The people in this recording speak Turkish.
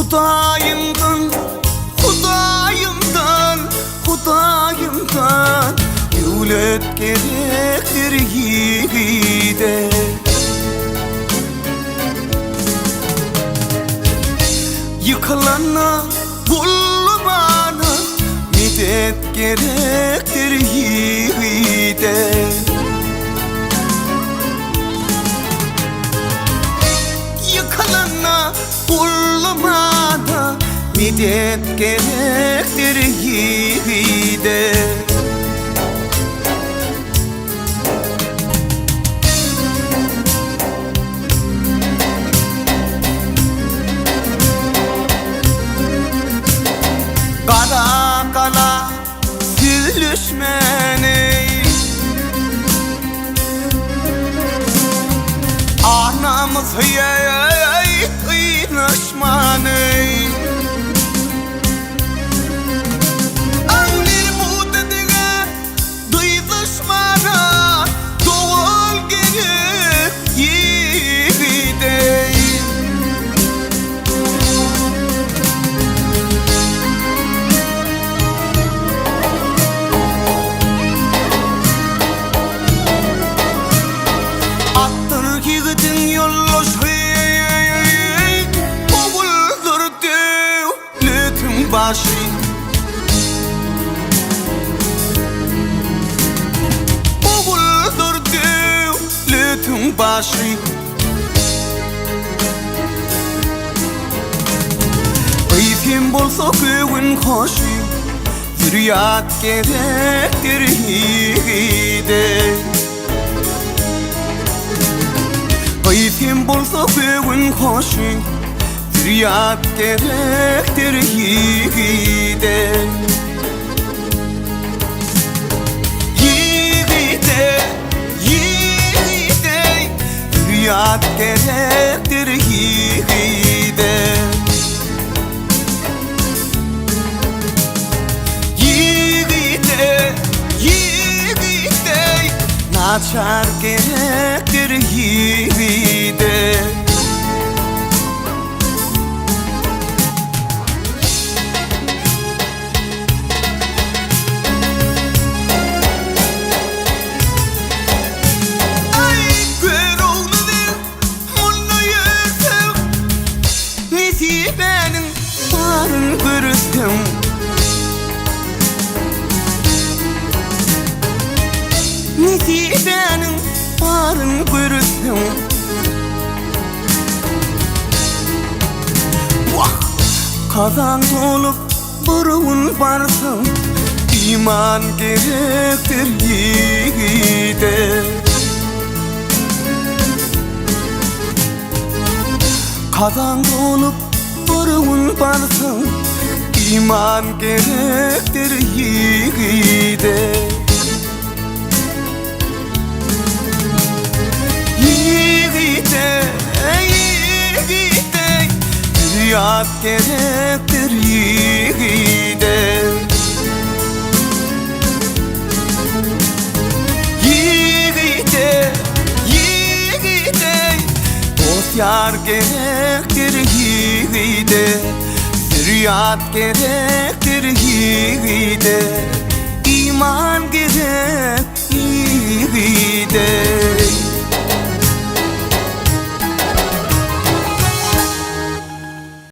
Hudayımdan, Hudayımdan, Hudayımdan devlet gerektir yiğide. Yıkılana, bulmana medet gerektir yiğide. Yıkılana, bulmana medet gerektir yiğide. Kara kala gülüşmeni, anamız kıynaşmanı. Anlir bu dediğe duyduşmana doğal gerek yiğide. Yiğidin yollaşı oğuldur devletin başı. Oğuldur devletin başı. Keyfin bolsa köyün hoşu, zürriyat gerektir yiğide. Keyfin bolsa köyün hoşu, zürriyat gerektir yiğide. Yiğide, yiğide, zürriyat gerektir yiğide. Yiğide, yiğide, naçar gerektir yiğide. Ay gör oğludur bunu yürütüm, nesibenin varın görütüm. Nesibenin varın görütüm. Vah! Kazan olup burun varsın, iman gerektir yiğide. Kazan olup burun varsın, iman gerektir yiğide. Yiğide, yiğide, zürriyat gerektir yiğide. Yiğide, yiğide, dost yar gerektir yiğide. Zürriyat gerektir yiğide.